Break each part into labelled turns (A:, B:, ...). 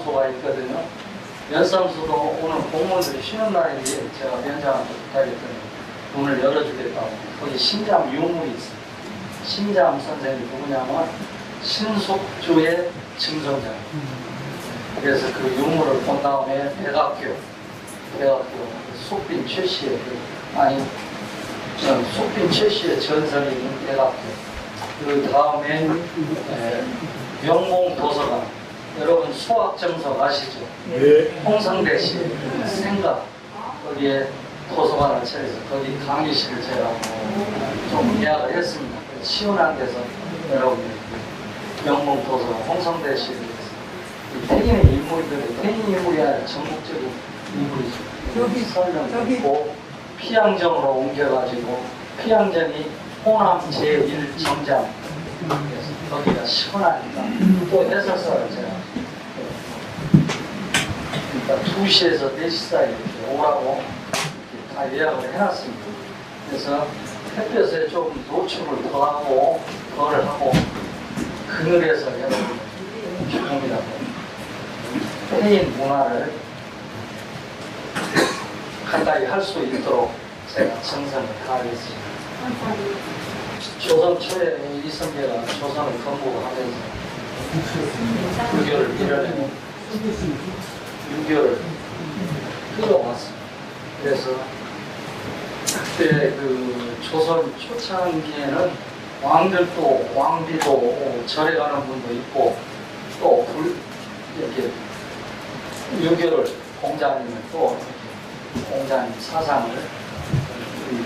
A: 연사무소가 있거든요. 연사무소도 오늘 공무원들이 쉬는 날인데 제가 면장한테 부탁했더니 문을 열어주겠다고. 거기 신잠 유물이 있어요. 신잠 선생님이 누구냐면 신숙주의 증손자. 그래서 그 유물을 본 다음에 백악교 숙빈 최씨의 숙빈 최씨의 전설이 있는 백악교. 그 다음에 명공도서관. 여러분 수학정석 아시죠?
B: 네.
A: 홍성대 씨 생각 거기에 도서관을 차려서 거기 강의실을 제가 좀 예약을 했습니다. 시원한 데서 여러분들 명공도서관 홍성대 씨를 위해서 태인의 인물들이 태인 인물이 아니라 전국적인 인물이죠.
C: 여기
A: 설명했고 피양정으로 옮겨가지고 피양정이 호남 제1정장 그래서 거기가 시원하니까 또 해설사를 제가 그러니까 2시에서 4시 사이 이렇게 오라고 이렇게 다 예약을 해놨습니다. 그래서 햇볕에 조금 노출을 더하고 덜 하고 그늘에서 여러분 조금이라도 태인 문화를 가까이 할 수 있도록 제가 정성을 다하겠습니다. 조선 초에 이성계가 조선을 건국하면서 유교를 밀어내고 유교를 끌어왔습니다. 그래서 그때 그 조선 초창기에는 왕비도 절에 가는 분도 있고 또 이렇게 유교를 공자님을 또 공자님 사상을 우리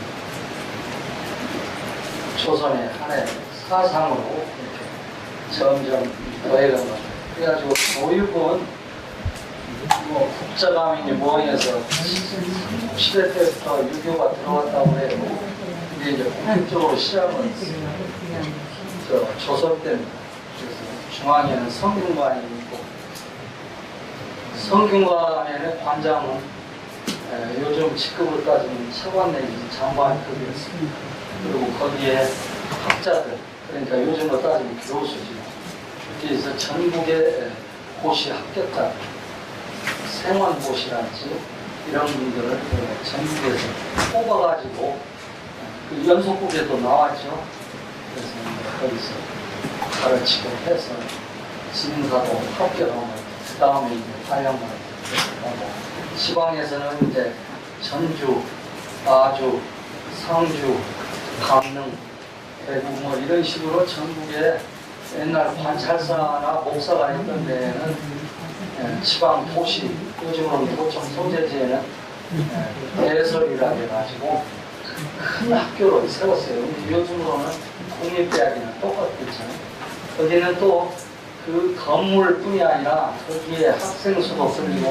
A: 조선의 하나의 사상으로 이렇게 점점 더해간 겁니다. 그래가지고 교육은 국자감인이 모항에서 시대 때부터 유교가 들어왔다고 해요. 이게 이제 본격적으로 시작은 조선 때입니다. 그래서 중앙에는 성균관이 있고 성균관에는 관장은 요즘 직급으로 따지면 차관 내지 장관급이었습니다. 그리고 거기에 학자들, 그러니까 요즘으로 따지면 교수지. 그래서 전국의 고시 합격자, 생원고시라든지 이런 분들을 전국에서 뽑아가지고 그 연속국에도 나왔죠. 그래서 거기서 가르치고 해서 진사도 합격하고 그 다음에 이제 발령을 하고 지방에서는 이제 전주, 아주, 상주, 강릉, 대구 뭐 이런 식으로 전국에 옛날 관찰사나 목사가 있던 데에는 지방 도시, 요즘으로는 도청 소재지에는 대설이라 해가지고 큰 학교를 세웠어요. 근데 요즘으로는 국립대학이나 똑같겠잖아요. 거기는 또 그 건물뿐이 아니라 거기에 학생 수도 틀리고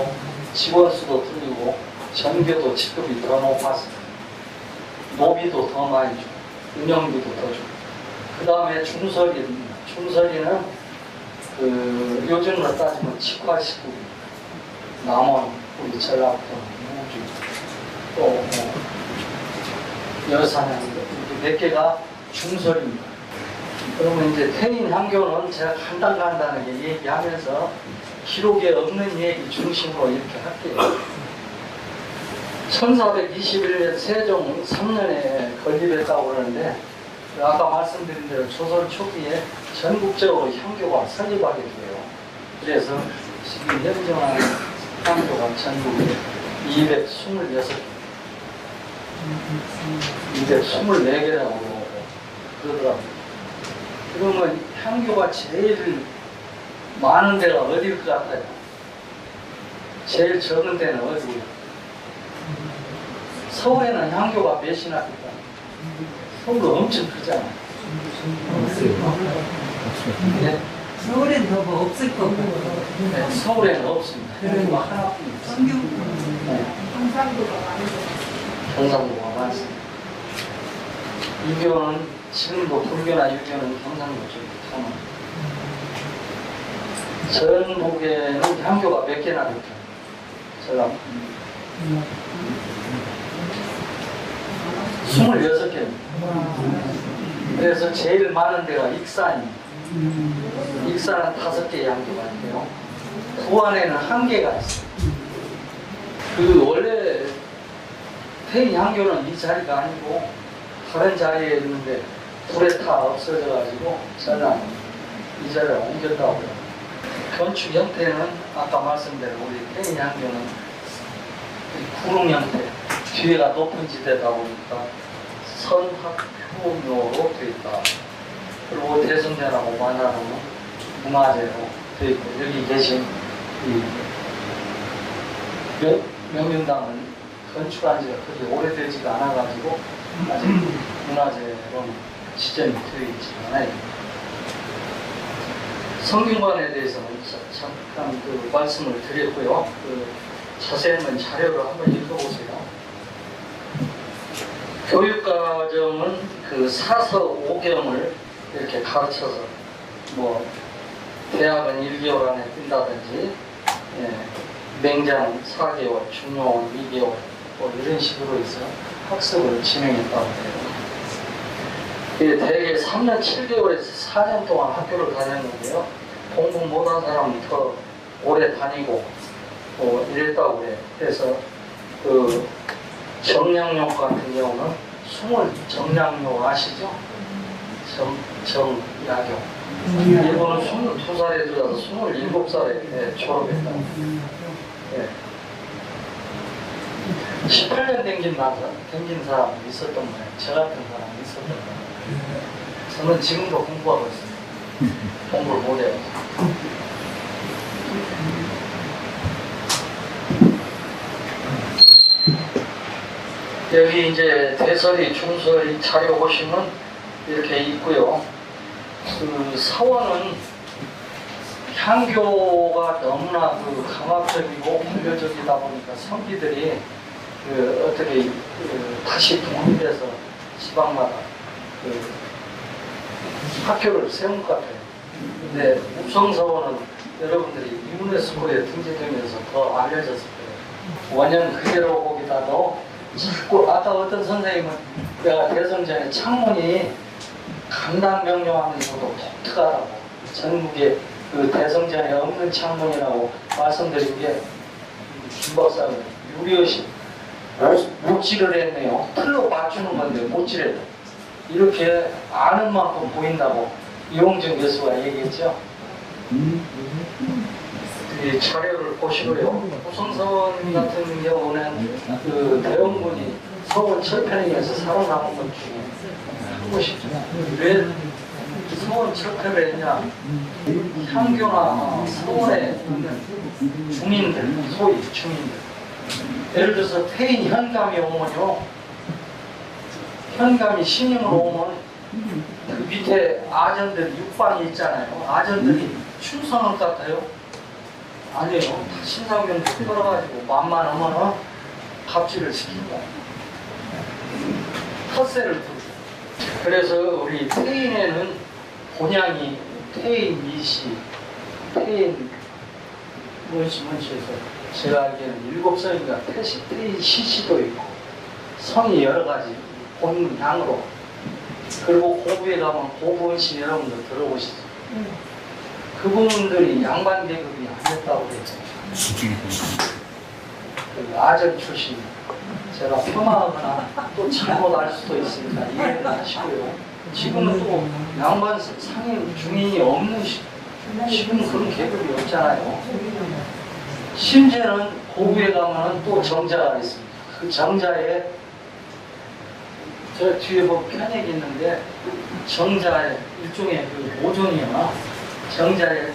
A: 직원 수도 틀리고 전교도 직급이 더 높았습니다. 노비도 더 많이 주고 운영비도 더 주고 그 다음에 중설입니다. 중설이는 그 요즘으로 따지면 치과식국입니다. 남원, 우리 전라도, 무주, 또 여산양 이렇게 몇 개가 중설입니다. 그러면 이제 태인 향교는 제가 간단하게 얘기하면서 기록에 없는 얘기 중심으로 이렇게 할게요. 1421년 세종 3년에 건립했다고 그러는데 아까 말씀드린 대로 조선 초기에 전국적으로 향교가 설립하게 돼요. 그래서 지금 현존하는 향교가 전국에 224개라고 그러더라고요. 그러면 향교가 제일 많은 데가 어디일 것 같아요? 제일 적은 데는 어디예요? 서울에는 향교가 몇이나 될까? 서울은 엄청 크잖아. 네?
C: 서울엔 더 뭐 없을 거고.
A: 네, 서울에는 없습니다. 향교가 하나뿐입니다.
C: 경상도가 많이
A: 경상도가 많습니다. 유교는 지금도 불교나 유교는 경상도 쪽이 더 많아요. 전국에는 향교가 몇 개나 될까요? 제가 26개입니다. 그래서 제일 많은 데가 익산입니다. 익산은 5개의 향교가 있고요. 그 안에는 한계가 있어요. 그 원래 태인 향교는 이 자리가 아니고 다른 자리에 있는데 불에 타 없어져가지고 저는 이 자리를 옮겼다고 해요. 건축 형태는 아까 말씀대로 우리 태인 향교는 구릉 형태, 뒤에가 높은 지대다 보니까 선학표묘로 되어 있다. 그리고 대성전하고 만나는 문화재로 되어 있고, 여기 계신 이 명륜당은 건축한 지가 그렇게 오래되지가 않아가지고 아직 문화재로 지정이 되어 있지 않아요. 성균관에 대해서는 잠깐 그 말씀을 드렸고요. 그 자세한 자료를 한번 읽어보세요. 교육과정은 그 사서 5경을 이렇게 가르쳐서 뭐 대학은 1개월 안에 뛴다든지 맹자는 4개월, 중용은 2개월 뭐 이런 식으로 해서 학습을 진행했다고 해요. 대개 3년 7개월에서 4년 동안 학교를 다녔는데요. 공부 못한 사람은 더 오래 다니고 이랬다고 그래요. 그래서 그 정량용 같은 경우는 정량용 아시죠? 정약용. 일본은 22살에 들어서 27살에 졸업했다고. 네. 18년 댕긴 사람이 있었던 거예요. 저 같은 사람이 있었던 거예요. 저는 지금도 공부하고 있어요. 공부를 못해요. 여기 이제 대설이, 중설이 자료 보시면 이렇게 있고요. 그 사원은 향교가 너무나 그 강압적이고 반려적이다 보니까 선비들이 그 어떻게 다시 독립해서 지방마다 그 학교를 세운 것 같아요. 근데 우성사원은 여러분들이 유네스코에 등재되면서 더 알려졌을 거예요. 원형 그대로 거기다도 자꾸 아까 어떤 선생님은 내가 대성전에 창문이 강당명령하면서도 독특하다고, 전국에 그 대성전에 없는 창문이라고 말씀드린 게 김 박사는 유리의식 못질을 했네요. 틀로 맞추는 건데 못질해도 이렇게 아는 만큼 보인다고 이용정 교수가 얘기했죠. 이 자료를 보시고요. 우성사원 같은 경우는 그 대원군이 서울 철편행에서 살아남은 것 중에 한 곳이죠. 왜 서울 철편을 했냐? 향교나 서울에 있는 중인들, 소위 중인들, 예를 들어서 태인 현감이 오면요, 현감이 신임으로 오면 그 밑에 아전들, 육방이 있잖아요. 아전들이 충성할 것 같아요? 아니에요. 신상병도 끌어가지고 만만하면은 갑질을 시킨다. 텃세를 두고. 그래서 우리 태인에는 본향이 태인 이시, 태인 문시에서 제가 알기에는 7성인가 태인 시시도 있고 성이 여러 가지 본향으로. 그리고 고부에 가면 고부은시 여러분들 들어보시죠. 그분들이 양반 계급이 아니었다고 그랬죠. 그 아전 출신. 제가 폄하하거나 또 잘못 알 수도 있으니까 이해를 하시고요. 지금은 또 양반 상인 중인이 없는 지금 그런 계급이 없잖아요. 심지어는 고부에 가면은 또 정자가 있습니다. 그 정자에 저 뒤에 보면 편액이 있는데 정자에 일종의 그 모종이나 정자에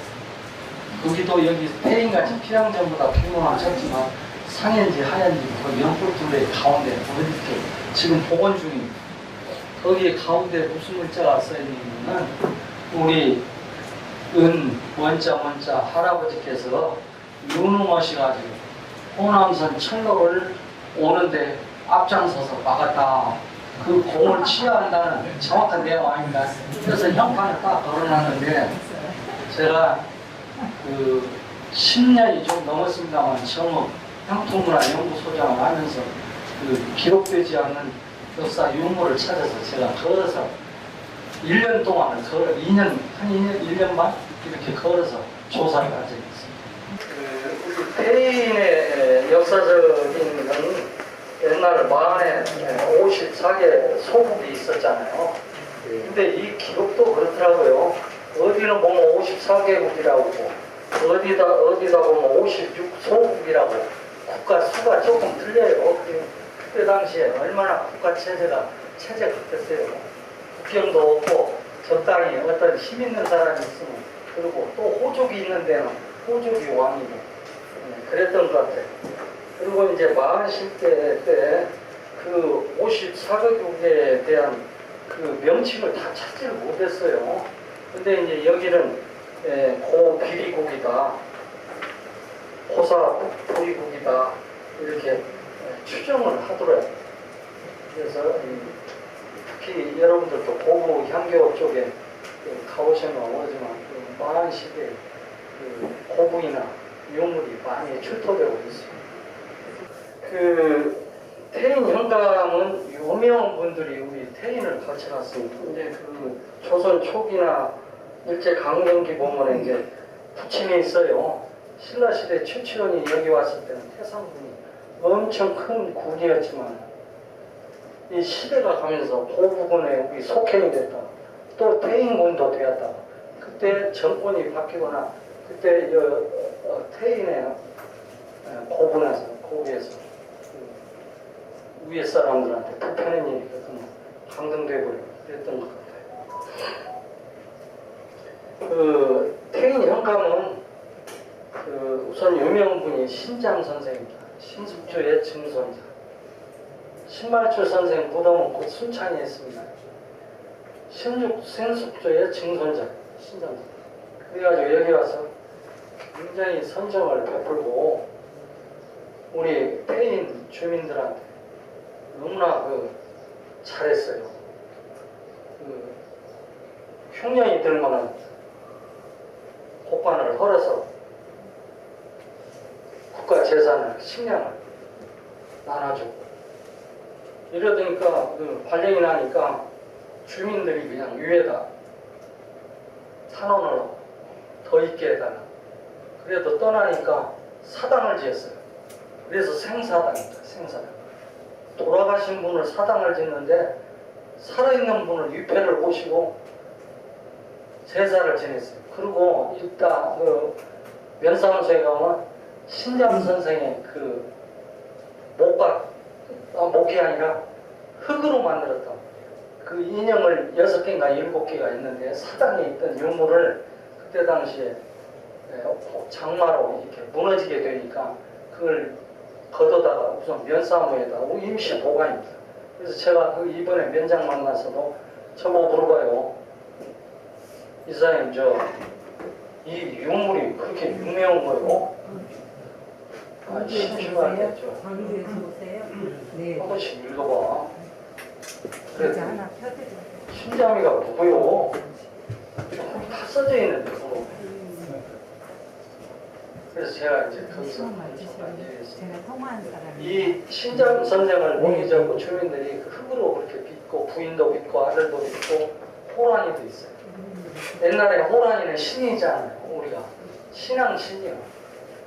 A: 거기도 여기 태인같이 피양전보다 규모가 작지만 상현지 하얀지 그 연꽃둘레 가운데 이렇게 지금 복원 중입니다. 거기에 가운데 무슨 글자가 써있냐면 우리 원자 할아버지께서 유능하셔가지고 호남선 철로를 오는데 앞장서서 막았다. 그 공을 취하한다는 정확한 내용 아닙니다. 그래서 형판을 딱 걸어놨는데 제가 그 10년이 좀 넘었습니다만 정읍 향토문화연구소장을 하면서 그 기록되지 않는 역사 유물을 찾아서 제가 걸어서 1년 동안을 걸어 1년 반 이렇게 걸어서 조사를 한 적이 있습니다. 우리 태인의 역사적인 건 옛날 만에 54개 소국이 있었잖아요. 근데 이 기록도 그렇더라고요. 어디는 보면 54개국이라고, 어디다 보면 56소국이라고, 국가 수가 조금 틀려요. 그때 당시에 얼마나 국가 체제가 같았어요. 국경도 없고, 적당히 어떤 힘 있는 사람이 있으면, 그리고 또 호족이 있는 데는 호족이 왕이고, 그랬던 것 같아요. 그리고 이제 만실대 때 그 54개국에 대한 그 명칭을 다 찾지를 못했어요. 근데 이제 여기는 고비리국이다, 고사부리국이다, 이렇게 추정을 하더라고요. 그래서 특히 여러분들도 고부 향교 쪽에 가보시면 오지만 그 만시대 그 고부이나 유물이 많이 출토되고 있습니다. 그 태인 현감은 유명한 분들이 우리 태인을 거쳐갔습니다. 이제 그 조선 초기나 일제 강점기 보면 이제 부침이 있어요. 신라 시대 최치원이 여기 왔을 때는 태상군이 엄청 큰 군이었지만 이 시대가 가면서 고부군에 우리 속행이 됐다. 또 태인군도 되었다. 그때 정권이 바뀌거나 그때 태인의 고부에서 위에 사람들한테 불편한 일이 강등되고 그랬던 것 같아요. 그 태인 현감은 그 우선 유명한 분이 신장 선생입니다. 신숙주의 증손자. 신말주 선생 무덤은 곧 순창에 있습니다. 신숙주의 증손자 신장 선생. 그래가지고 여기 와서 굉장히 선정을 베풀고 우리 태인 주민들한테 너무나 잘했어요. 흉년이 들면은 곡간을 헐어서 국가 재산을 식량을 나눠주고 이러니까 발령이 나니까 주민들이 그냥 위에다 탄원을 더 있게 해달라. 그래도 떠나니까 사당을 지었어요. 그래서 생사당입니다. 생사당. 돌아가신 분을 사당을 짓는데 살아있는 분을 위패를 모시고 제사를 지냈어요. 그리고 이따 면사무소에 가면 신장 선생의 그 목이 아니라 흙으로 만들었던 그 인형을 6개인가 7개가 있는데 사당에 있던 유물을 그때 당시에 장마로 이렇게 무너지게 되니까 그걸 걷어다가 우선 면사무에다 임시 보관입니다. 그래서 제가 이번에 면장 만나서도 저보고 물어봐요. 이사님 이 유물이 그렇게 유명한 거예요? 심심하겠죠.
C: 광주에서 오세요? 네.
A: 한 번씩 읽어봐. 그래.
C: 하나 펴드려요.
A: 신자미가 누구요? 다 써져 있는데 그거. 그래서 제가 이제 거기서
C: 제가 통화한 사람이
A: 이 신장 선생을 모기적으로 주민들이 그 흙으로 그렇게 빚고 부인도 빚고 아들도 빚고 호랑이도 있어요. 옛날에 호랑이는 신이잖아요. 우리가 신앙신이요.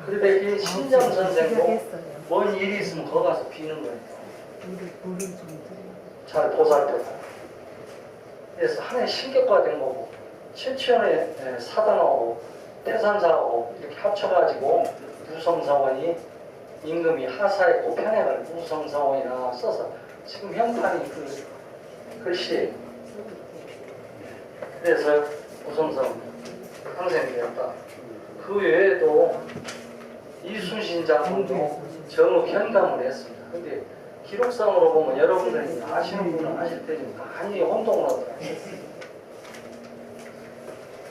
A: 그런데 이 신장 선생도 뭔 일이 있으면 거기 가서 비는 거예요. 잘 보살펴봐. 그래서 하나의 신격화된 거고 최치원의 사당하고 태산사하고 이렇게 합쳐가지고 무성사원이 임금이 하사했고 편액을 무성사원이라 써서 지금 형판이 그 글씨. 그래서 무성사원 항생이 됐다. 그 외에도 이순신 장군도 정읍 현감을 했습니다. 근데 기록상으로 보면 여러분들이 아시는 분은 아실 테지만 많이 혼동을 하더라고요.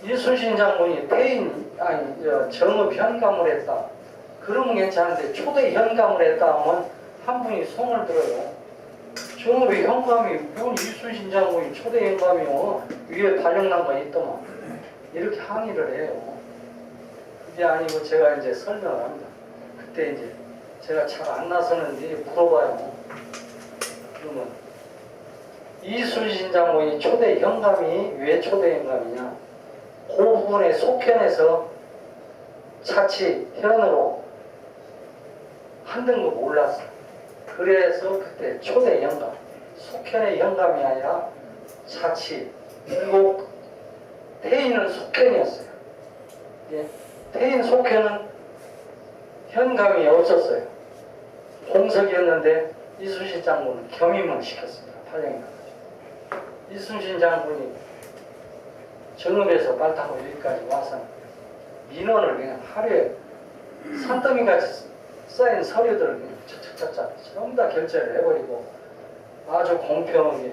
A: 이순신 장군이 정읍 현감을 했다. 그러면 괜찮은데 초대 현감을 했다 하면 한 분이 손을 들어요. 정읍의 현감이 뭔 이순신 장군이 초대 현감이요. 위에 발령난 거 있더만. 이렇게 항의를 해요. 그게 아니고 제가 이제 설명을 합니다. 그때 이제 제가 잘 안 나서는데 물어봐요. 그러면 이순신 장군이 초대 현감이 왜 초대 현감이냐? 그 부분에 속현에서 차치 현으로 한 등급 올랐어요. 그래서 그때 초대 영감, 속현의 영감이 아니라 자치, 그리고 태인은 속현이었어요. 예, 태인 속현은 현감이 없었어요. 공석이었는데 이순신 장군은 겸임을 시켰습니다. 팔령이 나가지고. 이순신 장군이 정읍에서 말 타고 여기까지 와서 민원을 그냥 하루에 산더미같이 쌓인 서류들을 그냥 착착착착 전부 다 결제를 해버리고 아주 공평하게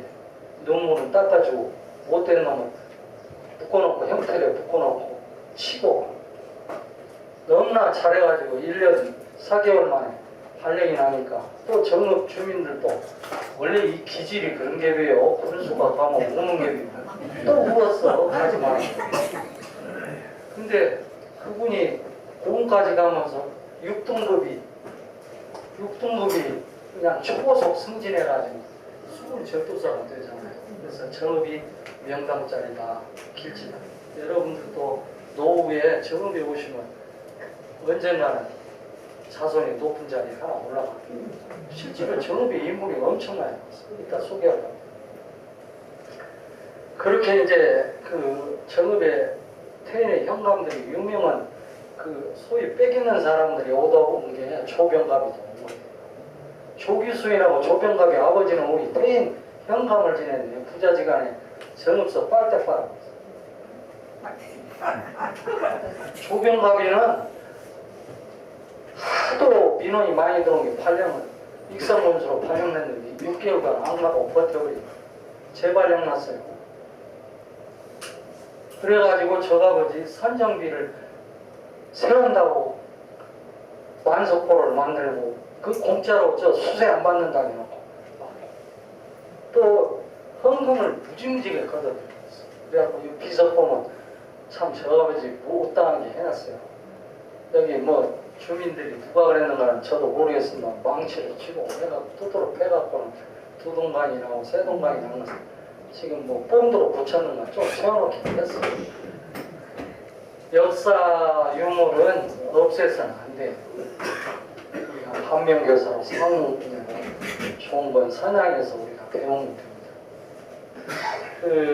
A: 논문을 닦아주고 못된 놈을 묶어놓고 형태를 묶어놓고 치고 너무나 잘해가지고 1년 4개월 만에 발령이 나니까 또 정읍 주민들도 원래 이 기질이 그런 게 왜요? 군수가 가면 우는 게 왜요? 또 울었어. 가지 마. 근데 그분이 공까지 가면서 6등급이 그냥 초고속 승진해가지고 수군 절도사가 되잖아요. 그래서 정읍이 명당짜리다, 길치다. 여러분들도 노후에 정읍에 오시면 언젠가는 자손이 높은 자리에 하나 올라가요. 실제로 정읍의 인물이 엄청나요. 이따 소개하려고. 그렇게 이제 그 정읍의 태인의 현감들이 유명한 그 소위 빼기는 사람들이 오다 온 게 조병갑이죠. 조기수인하고 조병갑의 아버지는 우리 태인 현감을 지냈는데 부자지간에 정읍서 빨대 빨아. 조병갑이는 하도 민원이 많이 들어온 게 발령을 익선문수로 발령냈는데 6개월간 안 가고 버텨버리고 재발령 났어요. 그래가지고 저아버지 선정비를 세운다고 완석고를 만들고 그 공짜로 저 수세 안 받는다고 해놓고 또 헌금을 무지무지게 걷어들였어요. 그래갖고 이 비석 보면 참 저아버지 못당하게 해놨어요. 여기 뭐 주민들이 누가 그랬는가는 저도 모르겠습니다. 망치를 치고 해갖고 두드러 패갖고는 두 동간이 나오고 세 동간이 나오면서 지금 뭐 본드로 붙였는가 좀 세워놓긴 했어요. 역사 유물은 없애서는 안 돼요. 우리가 반면교사로 상호 좋은 건 선양에서 우리가 배우면 됩니다.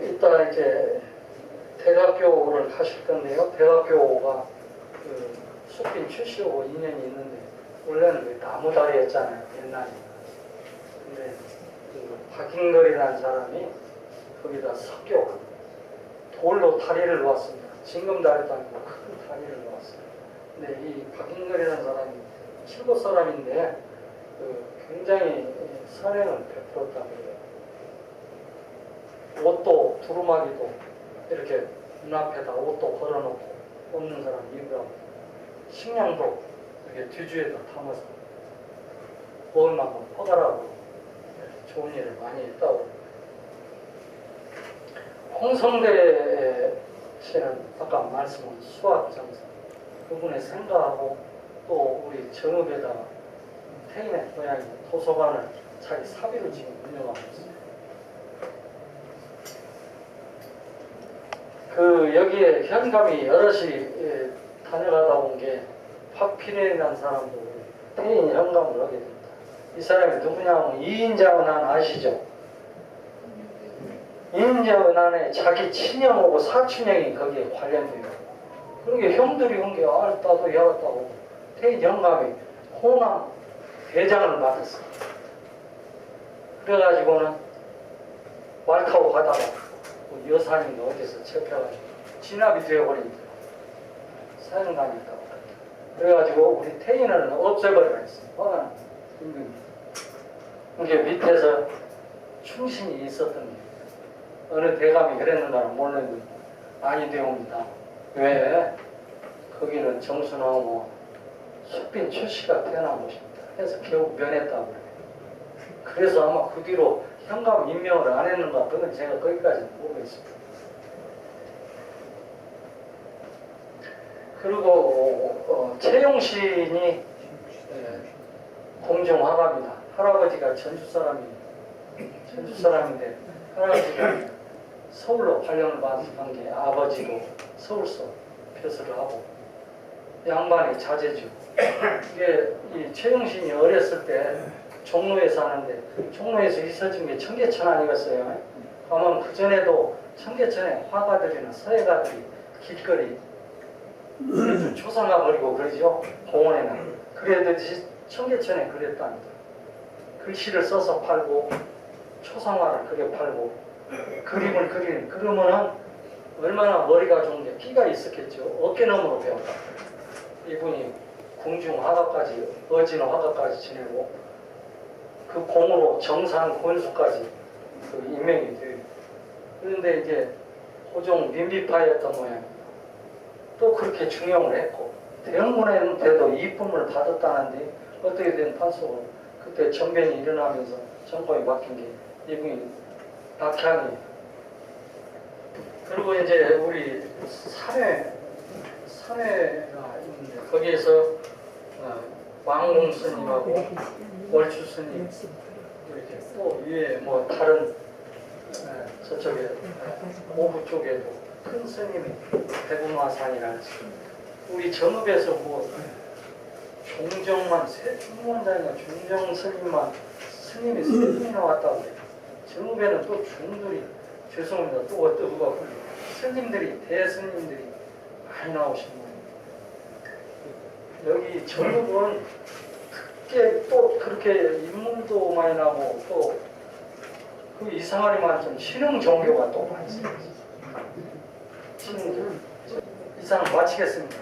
A: 이따 이제 대학교를 가실 건데요. 대학교가 숙빈 출시하고 인연이 있는데 원래는 나무다리였잖아요. 옛날에. 근데 박인걸이라는 사람이 거기다 석교 돌로 다리를 놓았습니다. 징검다리도 아니고 큰 다리를 놓았어요. 근데 이 박인걸이라는 사람이 칠곡 사람인데 굉장히 선행을 베풀었다고 해요. 옷도 두루마기도 이렇게 눈앞에다 옷도 걸어놓고 없는 사람 입으라고 식량도 이렇게 뒤주에다 담아서 먹을 만큼 퍼가라고 좋은 일을 많이 했다고. 홍성대 씨는 아까 말씀한 수학장사 그분의 생각하고 또 우리 정읍에다가 태인의 고향인 도서관을 자기 사비로 지금 운영하고 있습니다. 여기에 현감이 여럿이 다녀가다 온 게 박필이라는 사람도 태인 현감을 하게 됩니다. 이 사람이 누구냐면 이인자은한 아시죠? 이인자은한에 자기 친형하고 사촌형이 거기에 관련돼요. 그러게 형들이 한 게 알다도 야갔다고 태인 현감이 호남 대장을 맡았어요. 그래가지고는 말 타고 가다가 여사님도 어디서 잡혀가지고 진압이 되어버립니다. 사형감이 있다고. 그래가지고 우리 태인을 없애버리라 했어요. 이게 밑에서 충신이 있었던 게 어느 대감이 그랬는가는 모르는데 많이 되옵니다. 왜? 거기는 정순하고 숙빈 출시가 태어난 곳입니다. 해서 결국 면했다고 그래요. 그래서 아마 그 뒤로 현감 임명을 안 했는가 그건 제가 거기까지는 모르겠습니다. 그리고 채용신이 공중화가입니다. 할아버지가 전주 사람인데 할아버지가 서울로 발령을 받은 게 아버지로 서울서 벼슬을 하고 양반의 자제죠. 이게 이 최영신이 어렸을 때 종로에 사는데 종로에서 있어진 게 청계천 아니겠어요? 아마 그 전에도 청계천에 화가들이나 서예가들이 길거리 요즘 초상화 버리고 그러죠. 공원에는 그래야듯이 청계천에 그랬답니다. 글씨를 써서 팔고 초상화를 그려 팔고 그림을 그리는 그러면은 얼마나 머리가 좋은 게 끼가 있었겠죠. 어깨너머로 배웠다. 이분이 궁중 화가까지 어진 화가까지 지내고 그 공으로 정상 권수까지 그 임명이 돼요. 그런데 이제 호종 민비파였던 모양입니다. 또 그렇게 중용을 했고 대형문에는 돼도 이쁨을 받았다는데 어떻게 된 판소로 그때 전변이 일어나면서 정권이 바뀐 게 이분이 박향이 그리고 이제 우리 산회가 있는데 거기에서 왕공 스님하고 월추 스님 이렇게 또 위에 뭐 다른 저쪽에 오부 쪽에도 큰 스님이 대구마산이라는 우리 정읍에서 뭐 종정만 세 중원장이나 중정 스님만 스님이 세 분이나 왔다고 그래요. 정읍에는 또 중들이 죄송합니다. 또 어떤 누가 스님들이 대스님들이 많이 나오신 거예요. 여기 정읍은 특게 또 그렇게 인물도 많이 나오고 또 그 이상하리 많은 신흥 종교가 또 많이 있어요. 신흥 이상 마치겠습니다.